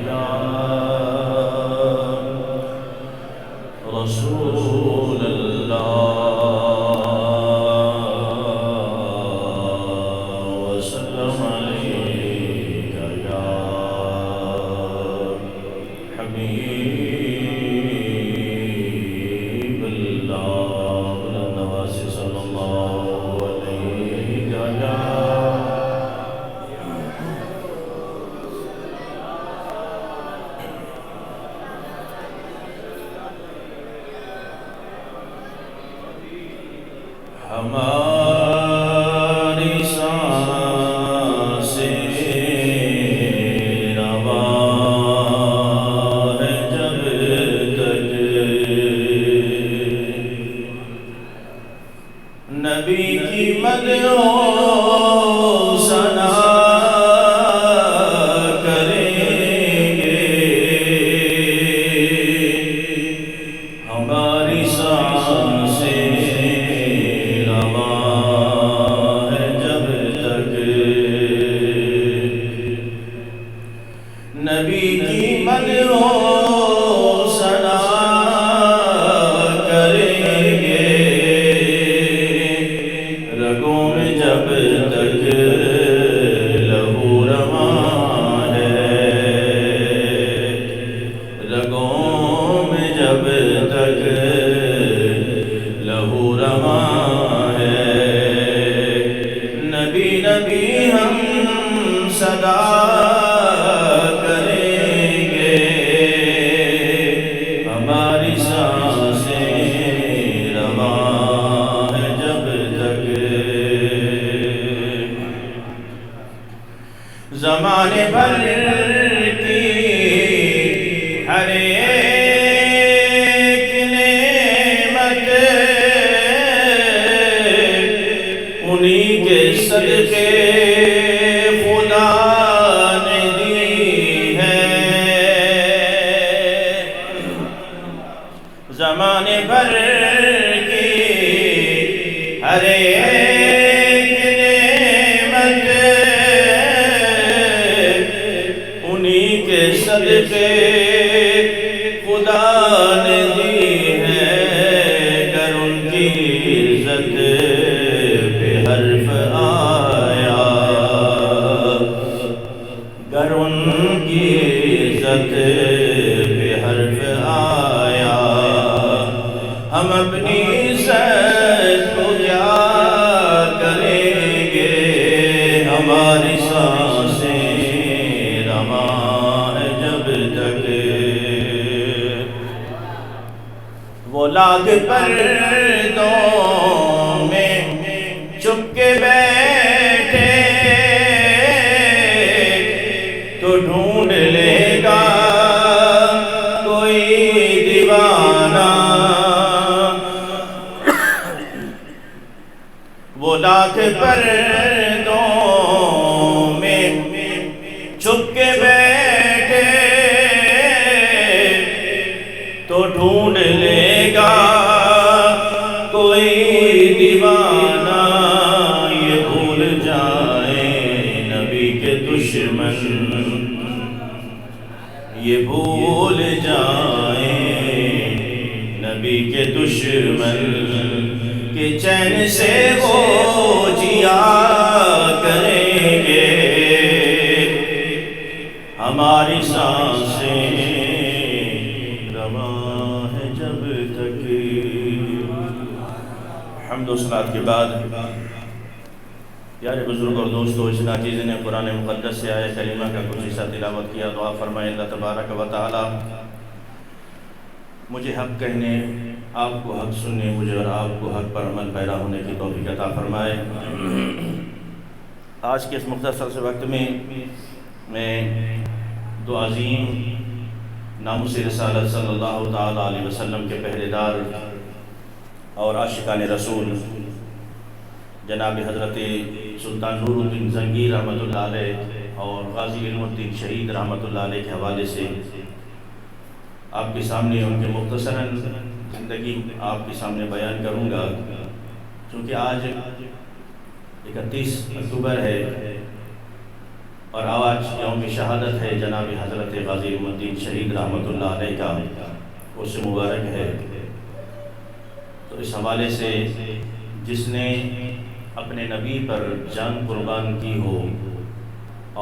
یا رسول اللہ وسلم علیک یا حبیب اللہ نواسی صلی اللہ علیہ یا ہماری سانسیں رواں ہے جب تک نبی کی مدح و ثنا کریں گے ہماری سانسیں نبی کی مدح و ثنا کریں گے رگوں میں جب تک لہو رواں ہے رگوں میں جب تک لہو رواں ہے نبی نبی ہم صدا زمانے بھر کی ہر ایک نعمت انہی کے صدقے خدا نے دی ہے زمانے بھر کی ہر ایک نعمت صدقے خدا نے دی ہے گر ان کی عزت پہ حرف آیا گر ان کی عزت پہ حرف آیا ہم اپنی عزت کو کیا کریں گے ہماری سانسیں رواں جب تک وہ لاکھ پردوں میں چھپ کے بیٹھے تو ڈھونڈ لے گا کوئی دیوانہ وہ لاکھ پردوں میں چھپ کے بیٹھے تو ڈھونڈ لے گا کوئی دیوانہ یہ بھول جائیں نبی کے دشمن یہ بھول جائیں نبی کے دشمن کہ چین سے وہ جیا کریں گے ہماری سانسیں رواں ہے جب تک حمد و صلات کے بعد پیارے بزرگ اور دوستو اس ناچیز نے قرآن مقدس سے آیہ کریمہ کا کچھ حصہ تلاوت کیا دعا فرمائے اللہ تبارک و تعالی مجھے حق کہنے آپ کو حق سننے مجھے اور آپ کو حق پر عمل پیرا ہونے کی توفیق عطا فرمائے آج کے اس مختصر سے وقت میں دو عظیم ناموس رسالت صلی اللہ تعالی علیہ وسلم کے پہرے دار اور عاشقان رسول جناب حضرت سلطان نور الدین زنگی رحمۃ اللہ علیہ اور غازی علم الدین شہید رحمۃ اللہ علیہ کے حوالے سے آپ کے سامنے ان کے مختصراً زندگی آپ کے سامنے بیان کروں گا چونکہ آج 31 اکتوبر ہے اور آج یوم شہادت ہے جناب حضرت غازی الدین شہید رحمۃ اللہ علیہ کا، اس مبارک ہے۔ تو اس حوالے سے جس نے اپنے نبی پر جان قربان کی ہو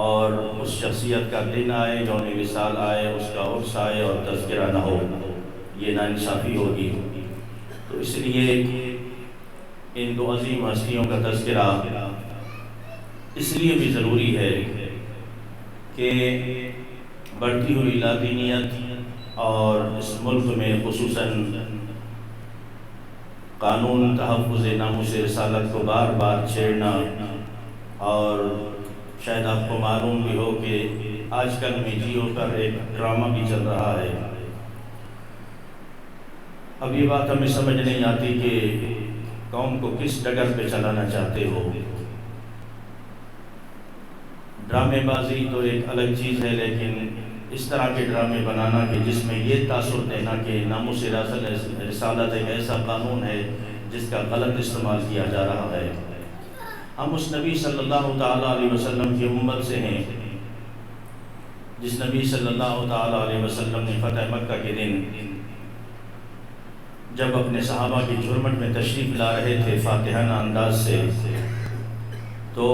اور اس شخصیت کا دن آئے، یوم وصال آئے، اس کا عرس آئے اور تذکرہ نہ ہو، یہ ناانصافی ہوگی۔ تو اس لیے ان دو عظیم ہستیوں کا تذکرہ اس لیے بھی ضروری ہے کہ بڑھتی ہوئی لادینیت اور اس ملک میں خصوصاً قانون تحفظ ناموس رسالت کو بار بار چھیڑنا، اور شاید آپ کو معلوم بھی ہو کہ آج کل میں جیو پر ایک ڈرامہ بھی چل رہا ہے۔ اب یہ بات ہمیں سمجھ نہیں آتی کہ قوم کو کس ڈگر پہ چلانا چاہتے ہو۔ ڈرامے بازی تو ایک الگ چیز ہے، لیکن اس طرح کے ڈرامے بنانا کہ جس میں یہ تاثر دینا کہ ناموس رسالت ایک ایسا قانون ہے جس کا غلط استعمال کیا جا رہا ہے۔ ہم اس نبی صلی اللہ تعالیٰ علیہ وسلم کی امت سے ہیں جس نبی صلی اللہ تعالیٰ علیہ وسلم نے فتح مکہ کے دن جب اپنے صحابہ کی جھرمٹ میں تشریف لا رہے تھے فاتحانہ انداز سے، تو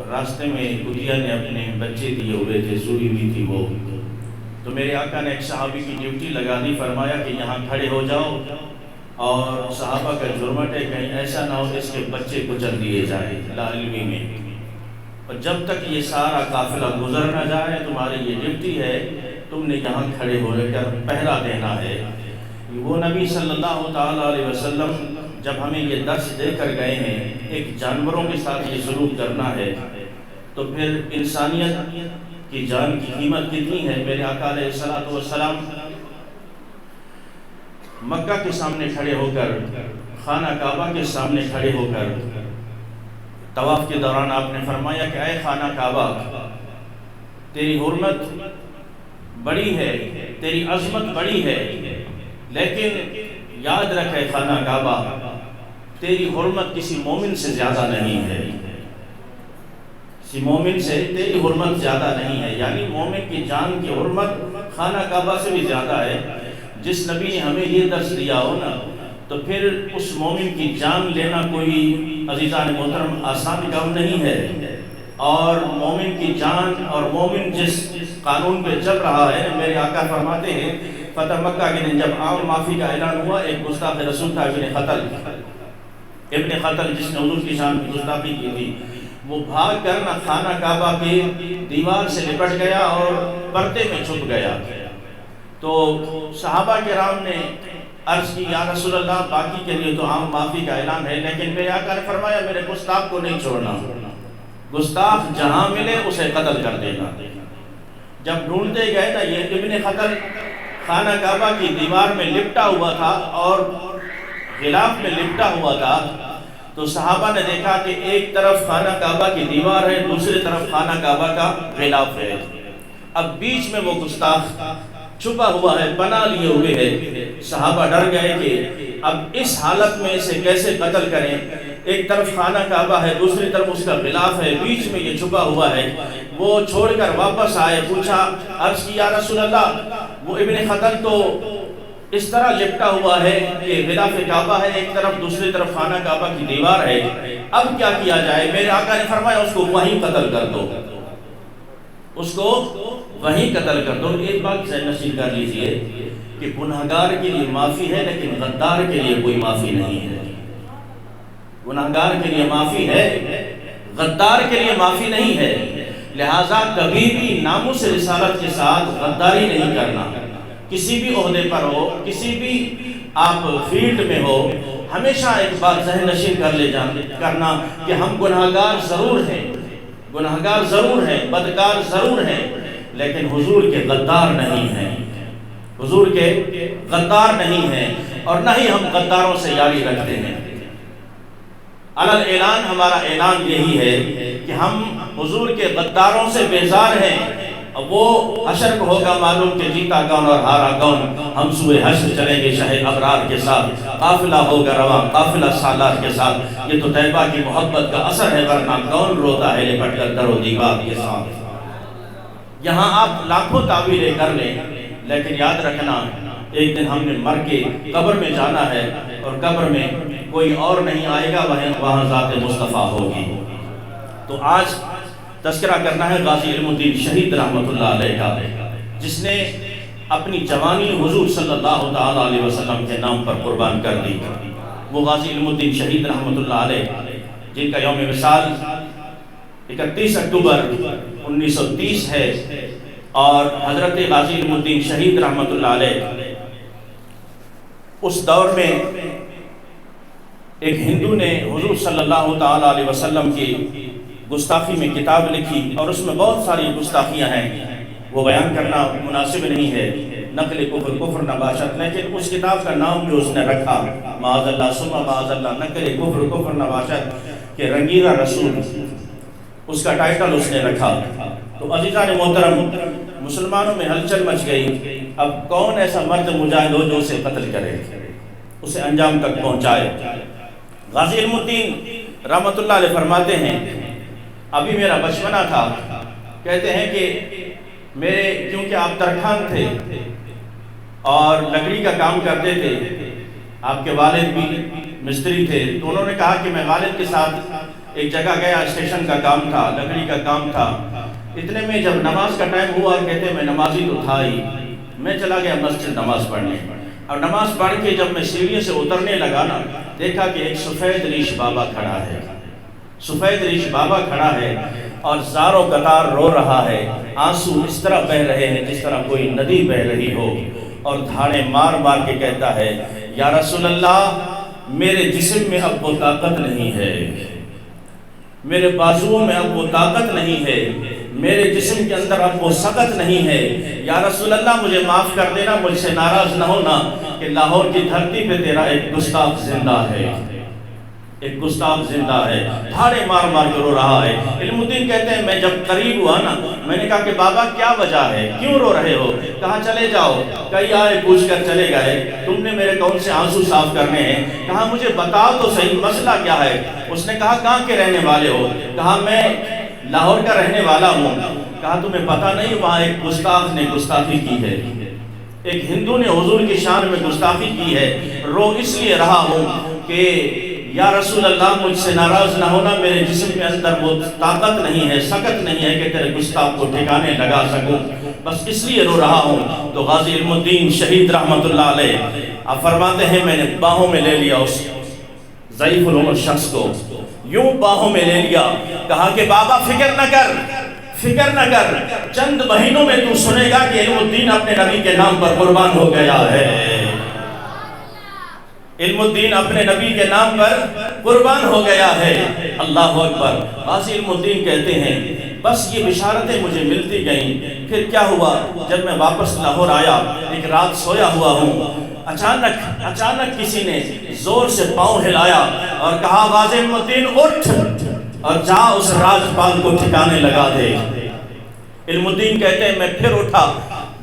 راستے میں کتیا نے اپنے بچے دیے ہوئے تھے، سوئی ہوئی تھی وہ، تو میرے آقا نے ایک صحابی کی ڈیوٹی لگا دی، فرمایا کہ یہاں کھڑے ہو جاؤ اور صحابہ کا جرمٹ ہے کہیں ایسا نہ ہو کہ اس کے بچے کچل دیے جائیں لا علمی میں، اور جب تک یہ سارا قافلہ گزر نہ جائے تمہاری یہ ڈیوٹی ہے، تم نے یہاں کھڑے ہو کر پہرا دینا ہے۔ وہ نبی صلی اللہ تعالیٰ علیہ وسلم جب ہمیں یہ درس دے کر گئے ہیں ایک جانوروں کے ساتھ یہ سلوک کرنا ہے، تو پھر انسانیت کی جان کی قیمت کتنی ہے۔ میرے آقا علیہ الصلوۃ والسلام مکہ کے سامنے کھڑے ہو کر، خانہ کعبہ کے سامنے کھڑے ہو کر طواف کے دوران آپ نے فرمایا کہ اے خانہ کعبہ، تیری حرمت بڑی ہے، تیری عظمت بڑی ہے، لیکن یاد رکھے خانہ کعبہ، تیری حرمت کسی مومن سے زیادہ نہیں ہے، کسی مومن سے تیری حرمت زیادہ نہیں ہے، یعنی مومن کی جان کی حرمت خانہ کعبہ سے بھی زیادہ ہے۔ جس نبی نے ہمیں یہ درس دیا ہو نا، تو پھر اس مومن کی جان لینا کوئی عزیزان محترم آسان کام نہیں ہے، اور مومن کی جان اور مومن جس قانون پہ چل رہا ہے، میرے آقا فرماتے ہیں فتح مکہ کے دن جب عام معافی کا اعلان ہوا، ایک گستاخ رسول تھا ابن خطل جس نے حضور کی شان کی گستاخی کی تھی، وہ بھاگ کر نہ خانہ کعبہ کی دیوار سے لپٹ گیا اور پردے میں چھپ گیا۔ تو صحابہ کرام نے عرض کی یا رسول اللہ، باقی کے لیے تو عام معافی کا اعلان ہے، لیکن میرے آقا نے فرمایا میرے گستاخ کو نہیں چھوڑنا، گستاخ جہاں ملے اسے قتل کر دینا۔ جب ڈھونڈتے گئے نا، یہ ابن خطل خانہ کعبہ کی دیوار میں لپٹا ہوا تھا اور غلاف میں لپٹا ہوا تھا، تو صحابہ نے دیکھا کہ ایک طرف خانہ کعبہ کی دیوار ہے، دوسری طرف خانہ کعبہ کا غلاف ہے، اب بیچ میں وہ گستاخ چھپا ہوا ہے، پناہ لیے ہوئے ہے۔ صحابہ ڈر گئے کہ اب اس حالت میں اسے کیسے قتل کریں، ایک طرف خانہ کعبہ ہے، دوسری طرف اس کا غلاف ہے، بیچ میں یہ چھپا ہوا ہے۔ وہ چھوڑ کر واپس آئے، پوچھا، عرض کی یا رسول اللہ، وہ ابن خطل تو اس طرح لپٹا ہوا ہے کہ غلاف کعبہ ہے ایک طرف، دوسری طرف خانہ کعبہ کی دیوار ہے، اب کیا کیا جائے؟ میرے آقا نے فرمایا اس کو وہیں قتل کر دو، اس کو وہیں قتل کر دو۔ ایک بات ذہن نشین کر لیجئے کہ گناہگار کے لیے معافی ہے، لیکن غدار کے لیے کوئی معافی نہیں ہے۔ گناہگار کے لیے معافی ہے، غدار کے لیے معافی نہیں ہے، لہٰذا کبھی بھی ناموس رسالت کے ساتھ غداری نہیں کرنا۔ کسی بھی عہدے پر ہو، کسی بھی آپ فیلڈ میں ہو، ہمیشہ ایک بات ذہن نشین کرنا کہ ہم گناہگار ضرور ہیں، گناہگار ضرور ہیں، بدکار ضرور ہیں، لیکن حضور کے غدار نہیں ہیں، حضور کے غدار نہیں ہیں، اور نہ ہی ہم غداروں سے یاری رکھتے ہیں۔ علل اعلان ہمارا اعلان یہی ہے کہ ہم حضور کے غداروں سے بیزار ہیں۔ وہ حشر کو ہوگا معلوم کہ جیتا کون اور ہارا کون، ہم سوئے حشر چلیں گے شہ ابرار کے ساتھ، قافلہ ہوگا رواں قافلہ سالار کے ساتھ۔ یہ تو طیبہ کی محبت کا اثر ہے، ورنہ کون روتا ہے لپٹ کر در و دیوار کے ساتھ۔ یہاں آپ لاکھوں تعبیریں کر لیں، لیکن یاد رکھنا ایک دن ہم نے مر کے قبر میں جانا ہے، اور قبر میں کوئی اور نہیں آئے گا، وہاں ذات مصطفیٰ ہوگی۔ تو آج تذکرہ کرنا ہے غازی علم الدین شہید رحمۃ اللہ علیہ کا، جس نے اپنی جوانی حضور صلی اللہ تعالیٰ علیہ وسلم کے نام پر قربان کر دی۔ وہ غازی علم الدین شہید رحمۃ اللہ علیہ جن کا یوم وصال 31 اکتوبر 1930 ہے، اور حضرت غازی علم الدین شہید رحمۃ اللہ علیہ اس دور میں ایک ہندو نے حضور صلی اللہ تعالیٰ علیہ وسلم کی گستاخی میں کتاب لکھی، اور اس میں بہت ساری گستاخیاں ہیں، وہ بیان کرنا مناسب نہیں ہے، نقل کفر کفر نباشت، لیکن اس کتاب کا نام جو اس نے رکھا معاذ اللہ ثم معاذ اللہ نقل کفر کفر نباشت کہ رنگیرہ رسول، اس کا ٹائٹل اس نے رکھا۔ تو عزیزان محترم، مسلمانوں میں ہلچل مچ گئی، اب کون ایسا مرد مجاہد ہو جو اسے قتل کرے، اسے انجام تک پہنچائے۔ غازی علم الدین رحمۃ اللہ علیہ فرماتے ہیں ابھی میرا بچپنا تھا، کہتے ہیں کہ میرے کیونکہ آپ ترکھان تھے اور لکڑی کا کام کرتے تھے، آپ کے والد بھی مستری تھے، تو انہوں نے کہا کہ میں والد کے ساتھ ایک جگہ گیا، اسٹیشن کا کام تھا، لکڑی کا کام تھا، اتنے میں جب نماز کا ٹائم ہوا، کہتے میں نمازی تو تھا ہی، میں چلا گیا مسجد نماز پڑھنے، اور نماز پڑھ کے جب میں سیڑھی سے اترنے لگا نا، دیکھا کہ ایک سفید ریش بابا کھڑا ہے، سفید ریش بابا کھڑا ہے اور زاروں قطار رو رہا ہے، آنسو اس طرح بہ رہے ہیں جس طرح کوئی ندی بہ رہی ہو، اور دھاڑے مار مار کے کہتا ہے یا رسول اللہ میرے جسم میں اب وہ طاقت نہیں ہے، میرے بازوؤں میں اب وہ طاقت نہیں ہے، میرے جسم کے اندر اب وہ سقت نہیں ہے، یا رسول اللہ مجھے معاف کر دینا، مجھ سے ناراض نہ ہونا کہ لاہور کی دھرتی پہ تیرا ایک گستاخ زندہ ہے، ایک گستاخ زندہ ہے، دھاڑے مار مار کے رو رہا ہے۔ علم الدین کہتے ہیں میں جب قریب ہوا نا، میں نے کہا کہ بابا کیا وجہ ہے، کیوں رو رہے ہو؟ کہا چلے جاؤ، کئی آئے پوچھ کر چلے گئے، تم نے میرے کون سے آنسو صاف کرنے ہیں؟ کہا مجھے بتاؤ تو صحیح مسئلہ کیا ہے؟ اس نے کہا کہاں کے رہنے والے ہو؟ کہا میں لاہور کا رہنے والا ہوں۔ کہا تمہیں پتہ نہیں وہاں ایک گستاخ نے گستاخی کی ہے، ایک ہندو نے حضور کی شان میں گستاخی کی ہے، رو اس لیے رہا ہوں کہ یا رسول اللہ مجھ سے ناراض نہ ہونا، میرے جسم کے اندر وہ طاقت نہیں ہے، سکت نہیں ہے کہ تیرے گستاخ کو ٹھکانے لگا سکوں، بس اس لیے رو رہا ہوں۔ تو غازی علم الدین شہید رحمۃ اللہ علیہ آپ فرماتے ہیں میں نے باہوں میں لے لیا اس ضعیف العمر شخص کو، یوں باہوں میں لے لیا، کہا کہ بابا فکر نہ کر، فکر نہ کر، چند مہینوں میں تو سنے گا کہ علم الدین اپنے نبی کے نام پر قربان ہو گیا ہے، علم الدین اپنے نبی کے نام پر قربان ہو گیا ہے۔ اللہ اکبر۔ غازی علم الدین کہتے ہیں بس یہ بشارتیں مجھے ملتی گئیں، پھر کیا ہوا جب میں واپس لاہور آیا، ایک رات سویا ہوا ہوں، اچانک کسی نے زور سے پاؤں ہلایا اور کہا غازی علم الدین اٹھ اور جا اس راجپال کو ٹھکانے لگا دے۔ علم الدین کہتے ہیں میں پھر اٹھا،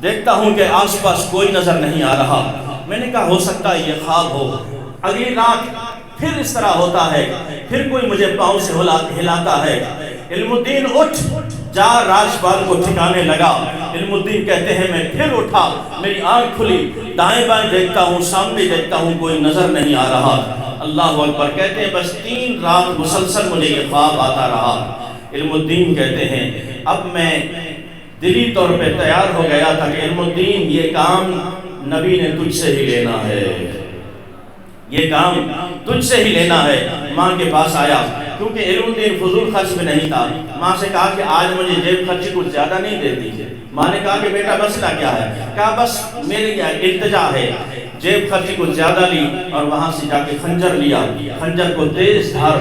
دیکھتا ہوں کہ آس پاس کوئی نظر نہیں آ رہا، میں نے کہا ہو سکتا ہے یہ خواب ہو۔ اگلی رات پھر اس طرح ہوتا ہے، پھر کوئی مجھے پاؤں سے ہلاتا ہے، علم الدین اٹھ جا راجپال کو ٹھکانے لگا۔ علم الدین کہتے ہیں میں پھر اٹھا، میری آنکھ کھلی، دائیں بائیں دیکھتا ہوں، سامنے دیکھتا ہوں، کوئی نظر نہیں آ رہا۔ اللہ اکبر۔ کہتے ہیں بس 3 رات مسلسل مجھے یہ خواب آتا رہا۔ علم الدین کہتے ہیں اب میں دلی طور پہ تیار ہو گیا تھا کہ علم الدین یہ کام نبی نے تجھ سے ہی لینا ہے، یہ کام تجھ سے ہی لینا ہے۔ ماں کے پاس آیا کیونکہ علم الدین فضول خرچ میں نہیں تھا، ماں سے کہا کہ آج مجھے جیب خرچی کچھ زیادہ نہیں دیتی۔ ماں نے کہا کہ بیٹا مسئلہ کیا ہے؟ کہا بس میری التجا ہے۔ جیب خرچی کچھ زیادہ لی اور وہاں سے جا کے خنجر لیا، خنجر کو تیز دھار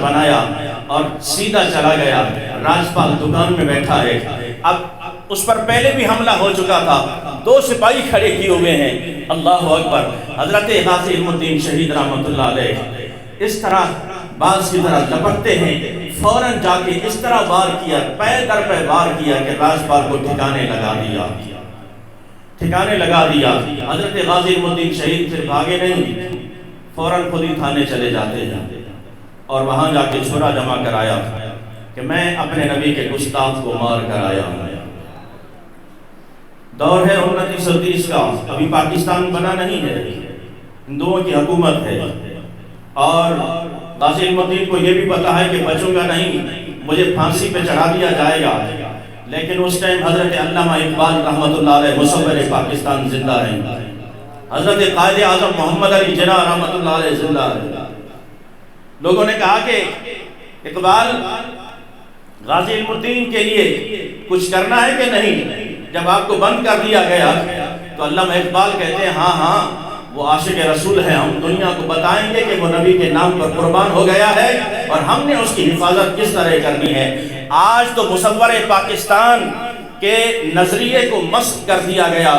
بنایا اور سیدھا چلا گیا۔ راجپال دکان میں بیٹھا ہے، اب اس پر پہلے بھی حملہ ہو چکا تھا، 2 سپاہی کھڑے کیے ہوئے ہیں۔ اللہ اکبر۔ حضرت غازی علم الدین شہید رحمۃ اللہ علیہ اس طرح باز کی طرح لپکتے ہیں، فوراً جا کے اس طرح وار کیا، پے در پہ وار کیا کہ راجپال کو ٹھکانے لگا دیا۔ حضرت غازی علم الدین شہید پھر بھاگے نہیں، فوراً خود ہی تھانے چلے جاتے ہیں اور وہاں جا کے چھرا جمع کرایا۔ کہ میں اپنے نبی کے گستاخ کو مار کر آیا ہوں۔ دور ہے 2930 کا، ابھی پاکستان بنا نہیں ہے، ہندوؤں کی حکومت ہے، اور غازی علم الدین کو یہ بھی پتا ہے کہ بچوں گا نہیں، مجھے پھانسی پہ چڑھا دیا جائے گا، لیکن اس ٹائم حضرت علامہ اقبال رحمۃ اللہ علیہ مصور پاکستان زندہ ہیں، حضرت قائد اعظم محمد علی جناح رحمۃ اللہ علیہ زندہ ہیں۔ لوگوں نے کہا کہ اقبال غازی علم الدین کے لیے کچھ کرنا ہے کہ نہیں؟ جب آپ کو بند کر دیا گیا تو علامہ اقبال کہتے ہیں ہاں وہ عاشق رسول ہے، ہم دنیا کو بتائیں گے کہ وہ نبی کے نام پر قربان ہو گیا ہے اور ہم نے اس کی حفاظت کس طرح کرنی ہے۔ آج تو مصور پاکستان کے نظریے کو مسخ کر دیا گیا،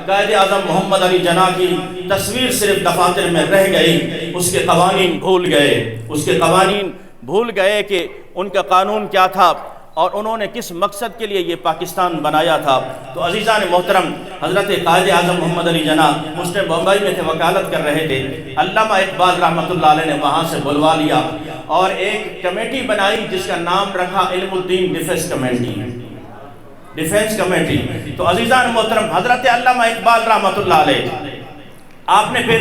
قائد اعظم محمد علی جناح کی تصویر صرف دفاتر میں رہ گئی، اس کے قوانین بھول گئے کہ ان کا قانون کیا تھا اور انہوں نے کس مقصد کے لیے یہ پاکستان بنایا تھا۔ تو عزیزان محترم، حضرت قائد اعظم محمد علی جناح اس ٹائم بمبئی میں تھے، وکالت کر رہے تھے، علامہ اقبال رحمۃ اللہ علیہ نے وہاں سے بلوا لیا اور ایک کمیٹی بنائی جس کا نام رکھا علم الدین ڈیفنس کمیٹی۔ تو عزیزان محترم، حضرت علامہ اقبال رحمۃ اللہ علیہ آپ نے پھر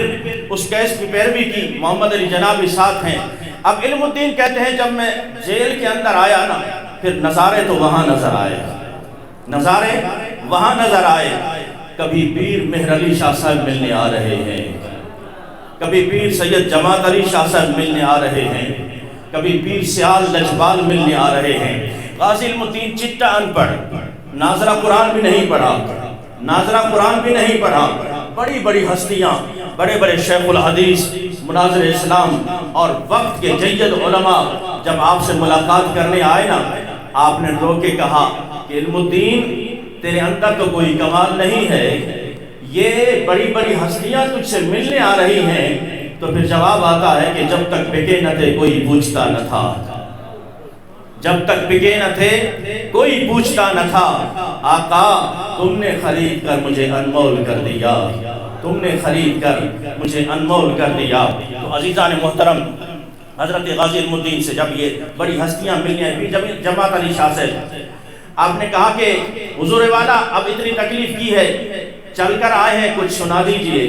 اس کیس کی پیروی کی، محمد علی جناح بھی ساتھ ہیں۔ اب علم الدین کہتے ہیں جب میں جیل کے اندر آیا نا، پھر نظارے تو وہاں نظر آئے، کبھی پیر مہر علی شاہ صاحب ملنے آ رہے ہیں، کبھی پیر سید جماعت علی شاہ صاحب ملنے آ رہے ہیں، کبھی پیر سیال لجپال ملنے آ رہے ہیں۔ غازی علم الدین چٹا ان پڑھ، ناظرہ قرآن بھی نہیں پڑھا، بڑی بڑی ہستیاں، بڑے بڑے شیخ الحدیث، مناظر اسلام اور وقت کے جید علماء جب آپ سے ملاقات کرنے آئے نا، آپ نے رو کے کہا کہ علم الدین تیرے اندر تو کوئی کمال نہیں ہے، یہ بڑی بڑی ہستیاں تجھ سے ملنے آ رہی ہیں۔ تو پھر جواب آتا ہے کہ جب تک بکے نہ تھے کوئی پوچھتا نہ تھا، جب تک بکے نہ تھے کوئی پوچھتا نہ تھا، آقا تم نے خرید کر مجھے انمول کر دیا، تو عزیزان محترم، حضرت غازی علم الدین سے جب یہ بڑی ہستیاں ملنے آئی، جماعت علی شاہ سے آپ نے کہا کہ حضور والا اب اتنی تکلیف کی ہے، چل کر آئے ہیں، کچھ سنا دیجئے۔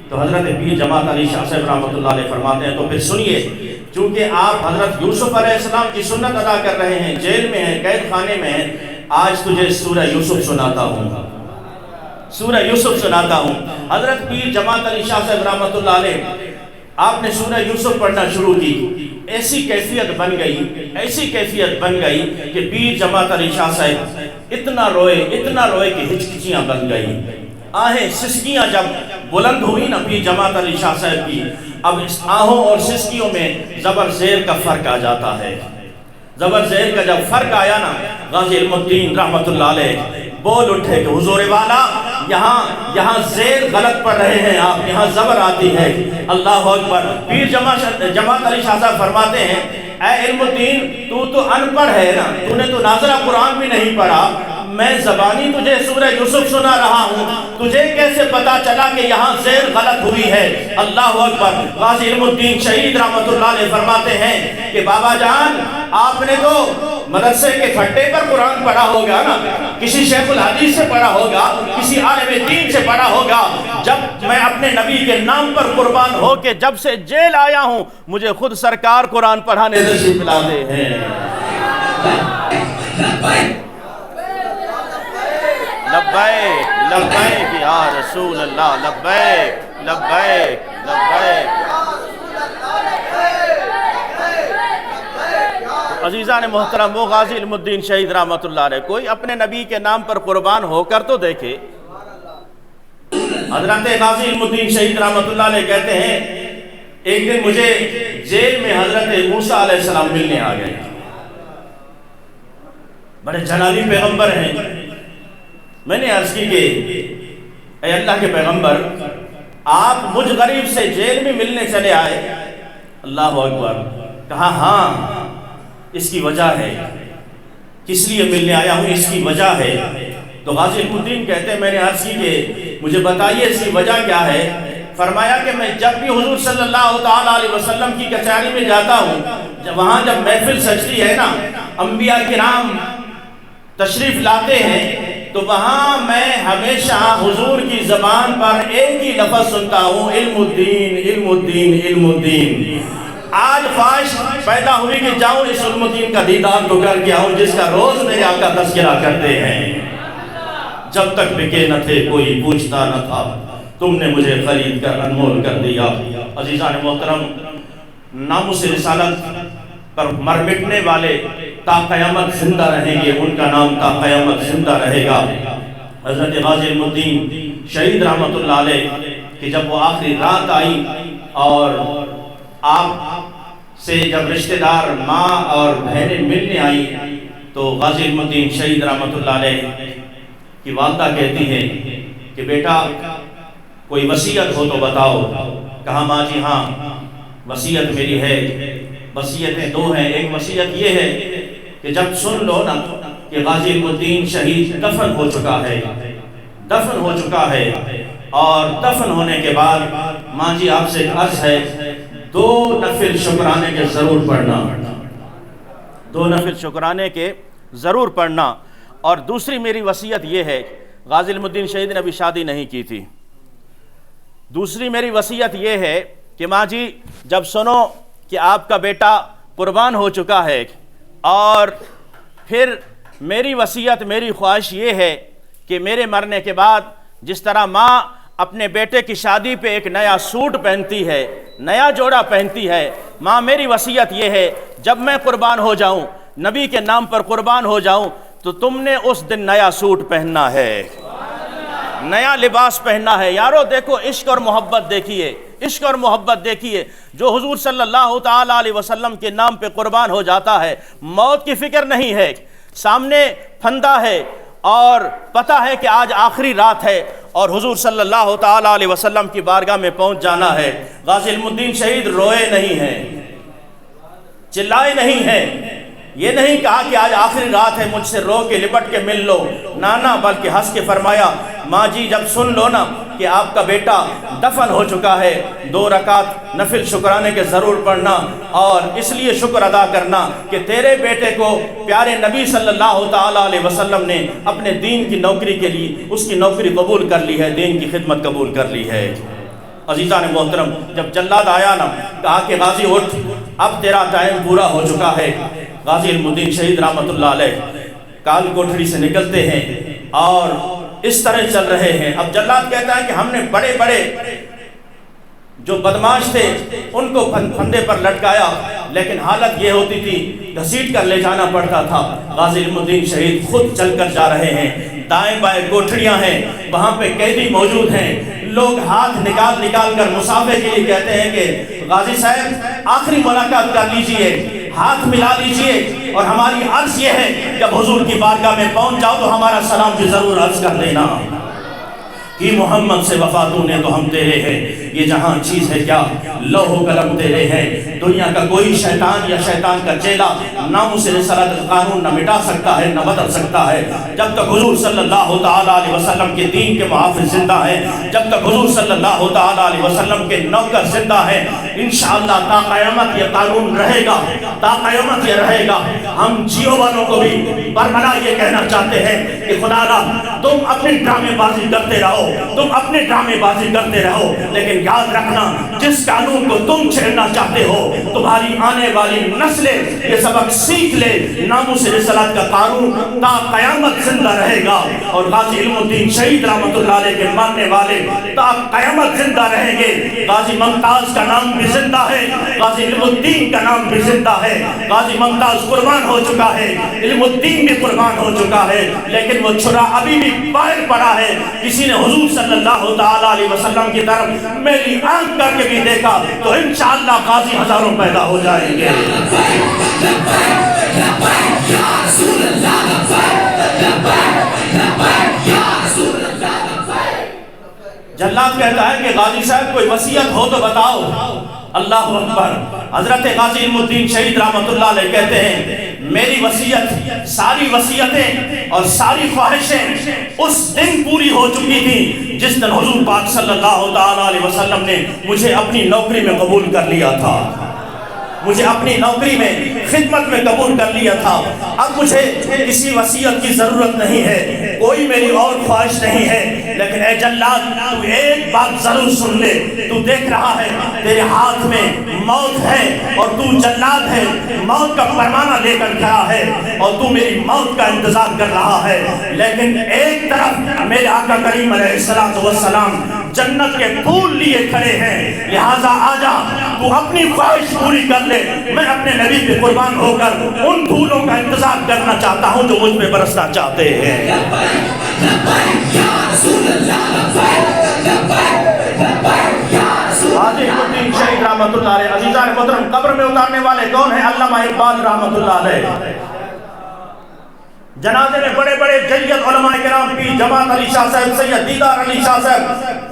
تو حضرت پیر جماعت علی شاہ صاحب رحمۃ اللہ علیہ فرماتے ہیں تو پھر سنیے، چونکہ آپ حضرت یوسف علیہ السلام کی سنت ادا کر رہے ہیں، جیل میں ہیں، قید خانے میں ہیں، آج تجھے سورہ یوسف سناتا ہوں۔ حضرت پیر جماعت علی شاہ صاحب رحمۃ اللہ علیہ آپ نے سورہ یوسف پڑھنا شروع کی، ایسی کیفیت بن گئی کہ پیر جماعت علی شاہ صاحب اتنا روئے کہ ہچکچیاں بن گئی، آہیں سسکیاں جب بلند ہوئی نا پیر جماعت علی شاہ صاحب کی، اب اس آہوں اور سسکیوں میں زبر زیر کا فرق آ جاتا ہے۔ زبر زیر کا جب فرق آیا نا، غازی علم الدین رحمۃ اللہ علیہ بول اٹھے کہ حضور والا یہاں زیر غلط پڑھ رہے ہیں آپ، یہاں زبر آتی ہے۔ اللہ اکبر۔ پیر جماعت علی شاہ صاحب فرماتے ہیں اے علم الدین تو ان پڑھ ہے نا، تو نے تو ناظرہ قرآن بھی نہیں پڑھا، میں زبانی تجھے سورہ یوسف سنا رہا ہوں، تجھے کیسے پتا چلا کہ یہاں زیر غلط ہوئی ہے؟ اللہ اکبر۔ غازی علم الدین شہید رحمۃ اللہ علیہ فرماتے ہیں کہ بابا جان آپ نے تو مدرسے کے کھٹے پر قرآن پڑھا ہوگا نا، کسی شیخ الحدیث سے پڑھا ہوگا، کسی عالم دین سے پڑھا ہوگا، جب میں اپنے نبی کے نام پر قربان ہو کے جب سے جیل آیا ہوں، مجھے خود سرکار قرآن پڑھانے نصیب لاتے ہیں۔ لبیک لبیک یا رسول اللہ، لبیک لبیک لبیک۔ عزیزان محترم، وہ غازی علم الدین شہید رحمۃ اللہ علیہ کوئی اپنے نبی کے نام پر قربان ہو کر تو دیکھے۔ حضرت غازی علم الدین شہید رحمۃ اللہ علیہ کہتے ہیں ایک دن مجھے جیل میں حضرت موسیٰ علیہ السلام ملنے آ گئے، بڑے جلالی پیغمبر ہیں۔ میں نے عرض کی کہ اے اللہ کے پیغمبر، آپ مجھ غریب سے جیل میں ملنے چلے آئے؟ اللہ اکبر۔ کہا ہاں، اس کی وجہ ہے، کس لیے ملنے آیا ہوں، اس کی وجہ ہے۔ تو غازی علم الدین کہتے ہیں میں نے عرض کی کہ مجھے بتائیے اس کی وجہ کیا ہے؟ فرمایا کہ میں جب بھی حضور صلی اللہ تعالیٰ علیہ وسلم کی کچہری میں جاتا ہوں، وہاں جب محفل سجتی ہے نا، انبیاء کرام تشریف لاتے ہیں، تو وہاں میں ہمیشہ حضور کی زبان پر ایک ہی لفظ سنتا ہوں، علم الدین علم الدین علم الدین۔ آج خواہش پیدا ہوئی کہ جاؤں اس علم الدین کا دیدار تو کر کے آؤں جس کا روز میرے آقا تذکرہ کرتے ہیں۔ جب تک بکے نہ تھے کوئی پوچھتا نہ تھا، تم نے مجھے خرید کر انمول کر دیا۔ عزیزان محترم، ناموس رسالت پر مر مٹنے والے تا قیامت زندہ رہیں گے، ان کا نام تا قیامت زندہ رہے گا۔ حضرت غازی علم الدین شہید رحمت اللہ علیہ کہ جب وہ آخری رات آئی اور آپ سے جب رشتہ دار ماں اور بہنیں ملنے آئی، تو غازی علم الدین شہید رحمت اللہ علیہ کی والدہ کہتی ہیں کہ بیٹا کوئی وصیت ہو تو بتاؤ۔ کہا ماں جی ہاں وصیت میری ہے، وصیتیں دو ہیں۔ ایک وصیت یہ ہے کہ جب سن لو نا کہ غازی علم الدین شہید دفن ہو چکا ہے، دفن ہو چکا ہے، اور دفن ہونے کے بعد ماں جی آپ سے عرض ہے 2 نفل شکرانے کے ضرور پڑھنا، 2 نفل شکرانے کے ضرور پڑھنا۔ اور دوسری میری وصیت یہ ہے، غازی علم الدین شہید نے ابھی شادی نہیں کی تھی، دوسری میری وصیت یہ ہے کہ ماں جی جب سنو کہ آپ کا بیٹا قربان ہو چکا ہے، اور پھر میری وصیت میری خواہش یہ ہے کہ میرے مرنے کے بعد جس طرح ماں اپنے بیٹے کی شادی پہ ایک نیا سوٹ پہنتی ہے، نیا جوڑا پہنتی ہے، ماں میری وصیت یہ ہے جب میں قربان ہو جاؤں، نبی کے نام پر قربان ہو جاؤں، تو تم نے اس دن نیا سوٹ پہننا ہے، نیا لباس پہننا ہے۔ یارو دیکھو عشق اور محبت دیکھیے، عشق اور محبت دیکھیے۔ جو حضور صلی اللہ تعالیٰ علیہ وسلم کے نام پہ قربان ہو جاتا ہے، موت کی فکر نہیں ہے، سامنے پھندا ہے اور پتہ ہے کہ آج آخری رات ہے اور حضور صلی اللہ تعالیٰ علیہ وسلم کی بارگاہ میں پہنچ جانا ہے۔ غازی علم الدین شہید روئے نہیں ہیں، چلائے نہیں ہیں، یہ نہیں کہا کہ آج آخری رات ہے مجھ سے رو کے لپٹ کے مل لو، نانا، بلکہ ہنس کے فرمایا ماں جی جب سن لو نا کہ آپ کا بیٹا دفن ہو چکا ہے، 2 رکعت نفل شکرانے کے ضرور پڑھنا، اور اس لیے شکر ادا کرنا کہ تیرے بیٹے کو پیارے نبی صلی اللہ تعالیٰ علیہ وسلم نے اپنے دین کی نوکری کے لیے اس کی نوکری قبول کر لی ہے، دین کی خدمت قبول کر لی ہے۔ عزیزان محترم، جب جلاد آیا نا کہا کہ غازی اٹھ، اب تیرا ٹائم پورا ہو چکا ہے۔ غازی علم الدین شہید رحمت اللہ علیہ کال کوٹھڑی سے نکلتے ہیں اور اس طرح چل رہے ہیں۔ اب جلاد کہتا ہے کہ ہم نے بڑے بڑے جو بدماش تھے ان کو پھندے پر لٹکایا، لیکن حالت یہ ہوتی تھی گھسیٹ کر لے جانا پڑتا تھا۔ غازی علم الدین شہید خود چل کر جا رہے ہیں، دائیں بائیں کوٹھڑیاں ہیں، وہاں پہ قیدی موجود ہیں، لوگ ہاتھ نکال نکال کر مسافے کے لیے کہتے ہیں کہ غازی صاحب آخری ملاقات کر لیجئے، ہاتھ ملا لیجئے، اور ہماری عرض یہ ہے جب حضور کی بارگاہ میں پہنچ جاؤ تو ہمارا سلام بھی ضرور عرض کر دینا کہ محمد سے وفا تو نے تو ہم تیرے ہیں، یہ جہاں چیز ہے کیا لوح و قلم تیرے ہیں۔ دنیا کا کوئی شیطان یا شیطان کا چیلا ناموس رسالت قانون نہ مٹا سکتا ہے نہ بدل سکتا ہے۔ جب تک حضور صلی اللہ تعالیٰ علیہ وسلم کے دین کے محافظ زندہ ہیں، جب تک حضور صلی اللہ تعالیٰ علیہ وسلم کے نوکر زندہ ہیں، انشاءاللہ تا قیامت یہ قانون رہے گا، تا قیامت یہ رہے گا۔ ہم جیو والوں کو بھی برملا یہ کہنا چاہتے ہیں کہ خدا را تم اپنی ڈرامے بازی کرتے رہو، تم اپنے ڈرامے بازی کرتے رہو، لیکن یاد رکھنا جس قانون کو تم چھیڑنا چاہتے ہو تمہاری آنے والی نسلیں یہ سبق سیکھ لے، ناموس رسالت کا قانون تا قیامت زندہ رہے گا، اور غازی علم الدین شہید رحمت اللہ علیہ کے ماننے والے تا قیامت زندہ رہیں گے۔ غازی ممتاز کا نام بھی زندہ ہے، غازی علم الدین کا نام بھی زندہ ہے۔ غازی ممتاز قربان ہو چکا ہے، علم الدین بھی قربان ہو چکا ہے، لیکن وہ چھرا ابھی بھی باہر پڑا ہے۔ کسی نے حضور صلی اللہ تعالیٰ علیہ وسلم کی طرف میری آنکھ کر کے بھی دیکھا تو انشاءاللہ غازی ہزاروں پیدا ہو جائیں گے۔ جلاد کہتا ہے کہ غازی صاحب کوئی وصیت ہو تو بتاؤ۔ اللہ اکبر۔ حضرت غازی علم الدین شہید رحمت اللہ علیہ کہتے ہیں میری وصیت، ساری وصیتیں اور ساری خواہشیں اس دن پوری ہو چکی تھی جس دن حضور پاک صلی اللہ تعالیٰ علیہ وسلم نے مجھے اپنی نوکری میں قبول کر لیا تھا۔ مجھے اپنی نوکری میں خدمت میں قبول کر لیا تھا، اب مجھے کسی وصیت کی ضرورت نہیں ہے، کوئی میری اور خواہش نہیں ہے، لیکن اے جلاد تو ایک بات ضرور سن لے، تو دیکھ رہا ہے تیرے ہاتھ میں موت ہے اور تو جلاد ہے، موت کا فرمانہ لے کر کھڑا ہے اور تو میری موت کا انتظار کر رہا ہے، لیکن ایک طرف میرے آقا کریم علیہ السلام جنت کے پھول لیے کھڑے ہیں، لہذا آجا تو اپنی خواہش پوری کر لے، میں اپنے نبی پہ قربان ہو کر ان پھولوں کا انتظار کرنا چاہتا ہوں جو مجھ پہ برسنا چاہتے ہیں۔ حاجی الدین شہید رحمت اللہ علیہ، عزیزان محترم قبر میں اتارنے والے کون ہیں؟ علامہ اقبال رحمت اللہ علیہ۔ جنازے میں بڑے بڑے جلیل علماء کرام پیر جماعت علی شاہ صاحب، سید دیدار علی شاہ صاحب،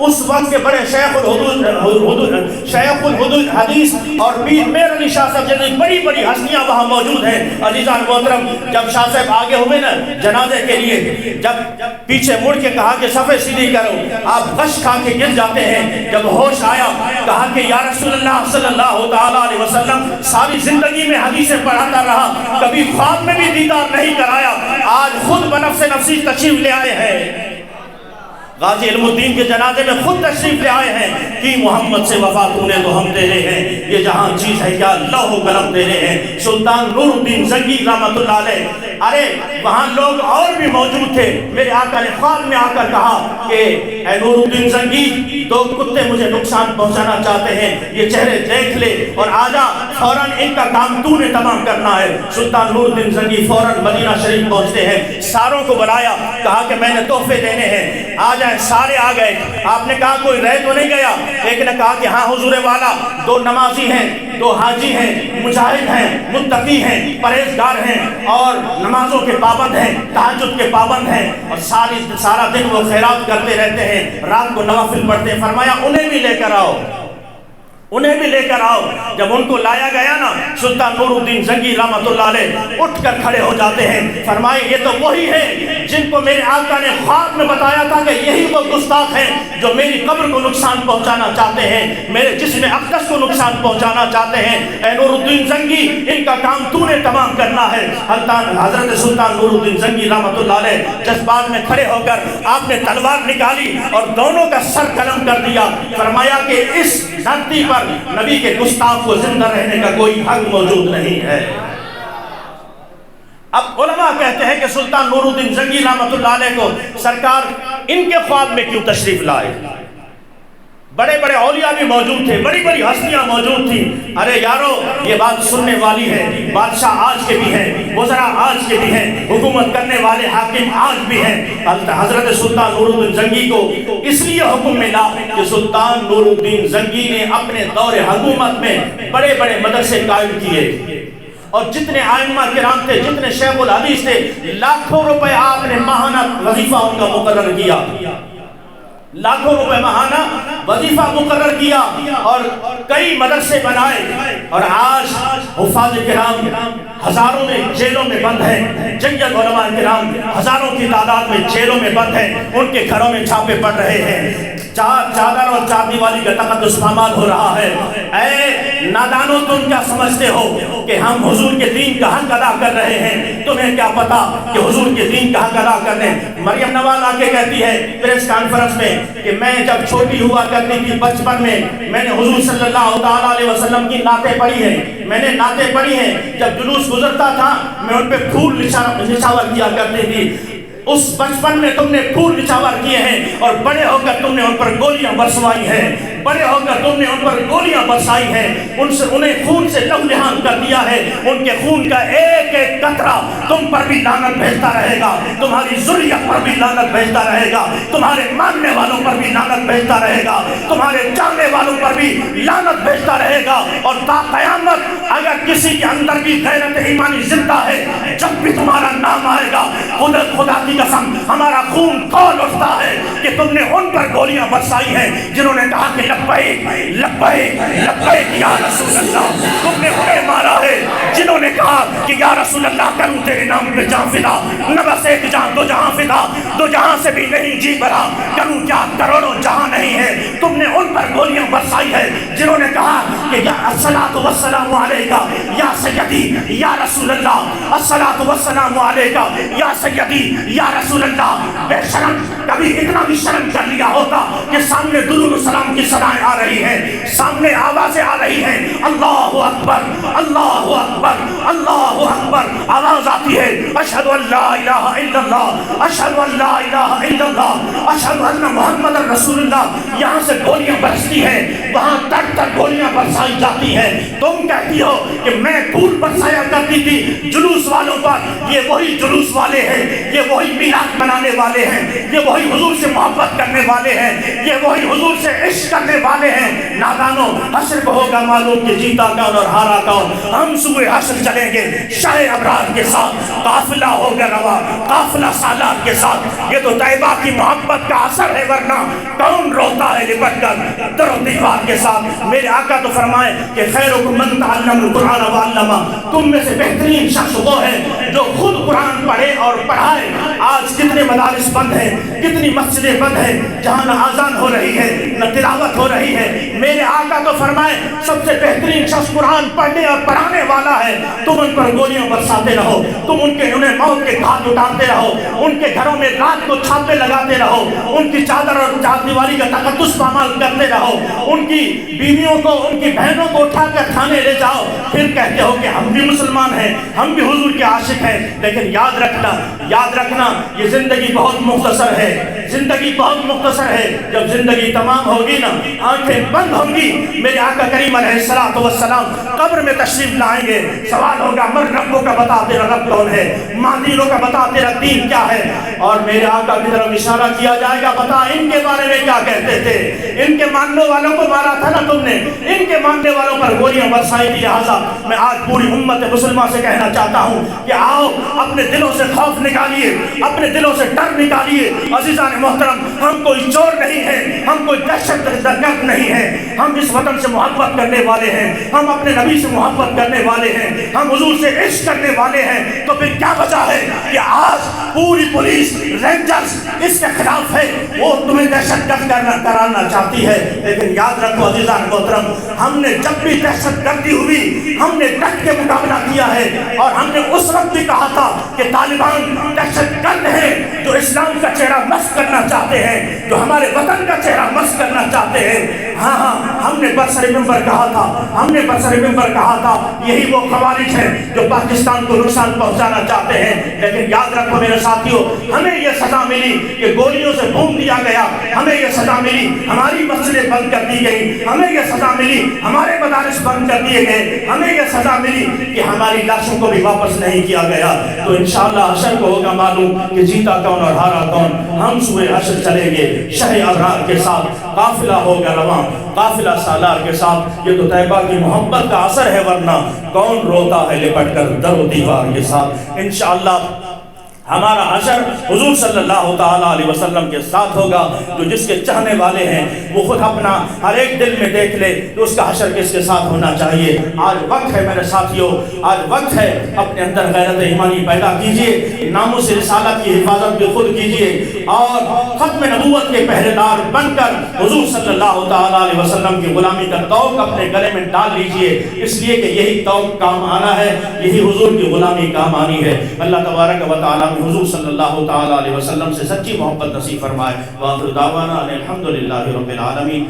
اس وقت کے بڑے شیخ الحدود حدیث اور پیر میر علی شاہ صاحب جیسے بڑی بڑی ہستیاں وہاں موجود ہیں۔ عزیزان محترم جب شاہ صاحب آگے ہوئے نا جنازے کے لیے، جب پیچھے مڑ کے کہا کہ صفے سیدھی کرو، آپ غش کھا کے گر جاتے ہیں، جب ہوش آیا کہا کہ یا رسول اللہ صلی اللہ تعالیٰ علیہ وسلم ساری زندگی میں حدیثیں پڑھاتا رہا، کبھی خواب میں بھی دیدار نہیں کرایا، آج خود بنفس نفسی تشریف لے آئے ہیں، غازی علم الدین کے جنازے میں خود تشریف لے آئے ہیں کہ محمد سے وفا تو نے تو ہم تیرے ہیں، یہ جہاں چیز ہے کیا لوح و قلم تیرے ہیں۔ سلطان نور الدین زنگی رحمت اللہ علیہ، ارے وہاں لوگ اور بھی موجود تھے، میرے آقا نے خواب میں آ کر کہا کہ اے نور الدین زنگی، دو کتے مجھے نقصان پہنچانا چاہتے ہیں، یہ چہرے دیکھ لے اور آجا، فوراً ان کا کام تو نے تمام کرنا ہے۔ سلطان نور الدین زنگی فوراً مدینہ شریف پہنچتے ہیں، ساروں کو بلایا، کہا کہ میں نے تحفے دینے ہیں، آ جائیں، سارے آ گئے۔ آپ نے کہا کوئی رہ تو نہیں گیا؟ ایک نے کہا کہ ہاں حضور والا، دو نمازی ہیں، دو حاجی ہیں، مجاہد ہیں، متقی ہیں، پرہیزگار ہیں اور نمازوں کے پابند ہیں، تہجد کے پابند ہیں اور سارا دن وہ خیرات کرتے رہتے ہیں، رات کو نوافل پڑھتے ہیں۔ فرمایا انہیں بھی لے کر آؤ، انہیں بھی لے کر آؤ۔ جب ان کو لایا گیا نا، سلطان نور الدین زنگی رحمت اللہ علیہ اٹھ کر کھڑے ہو جاتے ہیں، فرمائے یہ تو وہی ہیں جن کو میرے آقا نے خواب میں بتایا تھا کہ یہی وہ گستاخ ہیں جو میری قبر کو نقصان پہنچانا چاہتے ہیں، میرے جسم اقدس کو نقصان پہنچانا چاہتے ہیں۔ اے نور الدین زنگی، ان کا کام تو نے تمام کرنا ہے۔ حضرت سلطان نور الدین زنگی رحمت اللہ علیہ جذبات میں کھڑے ہو کر آپ نے تلوار نکالی اور دونوں کا سر قلم کر دیا، فرمایا کہ اس دھرتی پر نبی کے گستاخ کو زندہ رہنے کا کوئی حق موجود نہیں ہے۔ اب علماء کہتے ہیں کہ سلطان نور الدین زنگی رحمت اللہ علیہ کو سرکار ان کے خواب میں کیوں تشریف لائے؟ بڑے بڑے اولیاء بھی موجود تھے، بڑی بڑی ہستیاں موجود تھیں۔ ارے یارو، یہ بات سننے والی ہے، بادشاہ آج کے بھی ہیں، وزراء آج کے بھی ہیں، حکومت کرنے والے حاکم آج بھی ہیں۔ حضرت سلطان نور الدین زنگی کو اس لیے حکم ملا کہ سلطان نور الدین زنگی نے اپنے دور حکومت میں بڑے بڑے مدرسے قائم کیے اور جتنے ائمہ کرام تھے، جتنے شیخ الحدیث تھے، لاکھوں روپے آپ نے ماہانہ وظیفہ ان کا مقرر کیا، لاکھوں روپے ماہانہ وظیفہ مقرر کیا اور کئی مدرسے بنائے۔ اور آج حفاظ کرام ہزاروں میں جیلوں میں بند ہیں، جنگل علماء کرام ہزاروں کی تعداد میں جیلوں میں بند ہیں، ان کے گھروں میں چھاپے پڑ رہے ہیں، چادر اور چاندی والی کا تقدس پامال ہو رہا ہے۔ اے نادانو، تم کیا سمجھتے ہو کہ ہم حضور کے دین کا حق ادا کر رہے ہیں؟ تمہیں کیا پتا کہ حضور کے دین کا حق ادا کرنے؟ مریم نواز آ کے کہتی ہے پریس کانفرنس میں کہ میں جب چھوٹی ہوا کرتی تھی بچپن میں نے حضور صلی اللہ تعالیٰ علیہ وسلم کی نعتیں پڑھی ہیں، میں نے نعتیں پڑھی ہیں، جب جلوس گزرتا تھا میں ان پہ پھول نچھاور کیا کرتی تھی۔ اس بچپن میں تم نے پھول نچھاور کیے ہیں اور بڑے ہو کر تم نے ان پر گولیاں برسوائی ہیں، بڑے ہو کر تم نے ان پر گولیاں برسائی ہیں، انہیں خون سے لہولہان کر دیا ہے، ان کے خون کا ایک ایک قطرہ تم پر بھی لعنت بھیجتا رہے گا، تمہاری ذریت پر بھی لعنت بھیجتا رہے گا، تمہارے ماننے والوں پر بھی لعنت بھیجتا رہے گا، تمہارے جاننے والوں پر بھی لعنت بھیجتا رہے گا۔ اور تا قیامت اگر کسی کے اندر بھی غیرت ایمانی زندہ ہے، جب بھی تمہارا نام آئے گا، خدا کی قسم ہمارا خون کھول اٹھتا ہے کہ تم نے ان پر گولیاں برسائی ہیں جنہوں نے کہا کہ لبیک لبیک لبیک یا رسول اللہ، تم نے انہیں مارا ہے جنہوں نے کہا کہ یا رسول اللہ کروں تیرے نام پہ جان فدا، نہ بس ایک جان دو جہاں فدا، دو جہاں سے بھی نہیں جی بھرا، کروں کیا کروڑوں جہاں نہیں ہے۔ تم نے ان پر گولیاں برسائی ہے جنہوں نے کہا کہ یا الصلاۃ والسلام علیکہ یا سیدی یا رسول اللہ، الصلاۃ والسلام علیکہ یا سیدی یا رسول اللہ۔ بے شرم، کبھی اتنا بھی شرم کر لیا ہوتا کہ سامنے درود و سلام کی صدائیں آ رہی ہیں، سامنے آوازیں آ رہی ہیں، اللہ اکبر اللہ اکبر اللہ اکبر، آواز آتی ہے اشہد ان لا الہ الا اللہ، اشہد ان لا الہ الا اللہ، اشہد ان محمد رسول اللہ۔ یہاں سے گولیاں برستی ہیں، وہاں تک تک گولیاں برسائی جاتی ہیں۔ تم کہتی ہو کہ میں پھول برسایا کرتی تھی جلوس والوں پر، یہ وہی جلوس والے ہیں، یہ وہی میلاد منانے والے ہیں، یہ وہی حضور سے محبت کرنے والے ہیں، یہ وہی حضور سے عشق کرنے والے ہیں۔ نادانوں، حشر کو ہوگا معلوم کہ جیتا کون اور ہارا کون۔ ہم صبح حشر چلیں گے شاہ ابرار کے ساتھ، قافلہ ہوگا روا، قافلہ سالار کے ساتھ۔ یہ تو طیبہ کی محبت کا اثر ہے، ورنہ کون روتا ہے لپٹ کر در و دیوار کے ساتھ۔ میرے آقا تو فرمائے کہ خیرکم من تعلم القرآن وعلمہ، تم میں سے بہترین شخص وہ ہے جو خود قرآن پڑھے اور پڑھائے۔ آج کتنے مدارس بند ہیں، کتنی مسجدیں بند ہیں جہاں نہ آذان ہو رہی ہے نہ تلاوت ہو رہی ہے۔ میرے آقا تو فرمائے سب سے بہترین شخص قرآن پڑھنے اور پڑھانے والا ہے۔ تم ان پر گولیاں برساتے رہو، تم انہیں موت کے گھاٹ اٹھاتے رہو، ان کے گھروں میں رات کو چھاپے لگاتے رہو، ان کی چادر اور چار دیواری کا تقدس پامال کرتے رہو، ان کی بیویوں کو ان کی بہنوں کو اٹھا کر تھانے لے جاؤ، پھر کہتے ہو کہ ہم بھی مسلمان ہیں، ہم بھی حضور کے عاشق ہیں۔ لیکن یاد رکھنا یہ زندگی بہت مختصر ہے، زندگی بہت مختصر ہے۔ جب زندگی تمام ہوگی نا، آنکھیں بند ہوں گی، میرے آقا کریم علیہ الصلوۃ والسلام قبر میں تشریف لائیں گے، سوال ہوگا من ربوں کا بتا تیرا رب کون ہے، ماں دینوں کا بتا تیرا دین کیا ہے، اور میرے آقا کی طرف اشارہ کیا جائے گا بتا ان کے بارے میں کیا کہتے تھے، ان کے ماننے والوں کو مارا تھا نا تم نے، ان کے ماننے والوں پر گولیاں برسائی تھی۔ لہٰذا میں آج پوری امت مسلمہ سے کہنا چاہتا ہوں کہ آؤ اپنے دلوں سے خوف نکالیے، اپنے دلوں سے ڈر نکالیے۔ عزیزان محترم، ہم کوئی چور نہیں ہیں، ہم کوئی دہشت گرد نہیں ہیں، ہم اس وطن سے محبت کرنے والے ہیں، ہم اپنے نبی سے محبت کرنے والے ہیں، ہم حضور سے عشق کرنے والے ہیں۔ تو پھر کیا وجہ ہے کہ آج پوری پولیس رینجرز اس کے خلاف ہے، وہ تمہیں دہشت گرد کرانا چاہتی ہے۔ لیکن یاد رکھو عزیزان محترم، ہم نے جب بھی دہشت گردی ہوئی ہم نے ڈٹ کے مقابلہ کیا ہے، اور ہم نے اس وقت بھی کہا تھا کہ طالبان دہشت گرد ہیں جو اسلام کا چہرہ مسخ کرنا چاہتے ہیں، جو ہمارے وطن کا چہرہ مسخ کرنا چاہتے ہیں۔ ہاں ہم نے برسر ممبر کہا تھا یہی وہ خوارج ہیں جو پاکستان کو نقصان پہنچانا چاہتے ہیں۔ لیکن یاد رکھو میرے ساتھیوں، ہمیں یہ سزا ملی کہ گولیوں سے بھون دیا گیا، ہمیں یہ سزا ملی ہماری مسجدیں بند کر دی گئی، ہمیں یہ سزا ملی ہمارے مدارس بند کر دیے گئے، ہمیں یہ سزا ملی کہ ہماری لاشوں کو بھی واپس نہیں کیا گیا۔ تو انشاءاللہ حشر کو ہوگا معلوم کہ جیتا کون اور ہارا کون۔ ہم صبح حشر چلیں گے شہ ابرار کے ساتھ، قافلہ ہوگا رواں، قافلہ سالار کے ساتھ۔ یہ تو طیبہ کی محبت کا اثر ہے، ورنہ کون روتا ہے لپٹ کر در و دیوار کے ساتھ۔ انشاءاللہ ہمارا حشر حضور صلی اللہ تعالیٰ علیہ وسلم کے ساتھ ہوگا۔ جو جس کے چاہنے والے ہیں وہ خود اپنا ہر ایک دل میں دیکھ لے کہ اس کا حشر کس کے ساتھ ہونا چاہیے۔ آج وقت ہے میرے ساتھیوں، آج وقت ہے اپنے اندر غیرت ایمانی پیدا کیجئے، ناموس رسالت کی حفاظت بھی خود کیجئے، اور ختم نبوت کے پہرے دار بن کر حضور صلی اللہ تعالیٰ علیہ وسلم کی غلامی کا طوق اپنے گلے میں ڈال لیجئے، اس لیے کہ یہی طوق کام آنا ہے، یہی حضور کی غلامی کام آنی ہے۔ اللہ تبارک و تعالیٰ حضور صلی اللہ تعالیٰ علیہ وسلم سے سچی محبت نصیب فرمائے۔ وآخر دعوانا الحمدللہ رب العالمین۔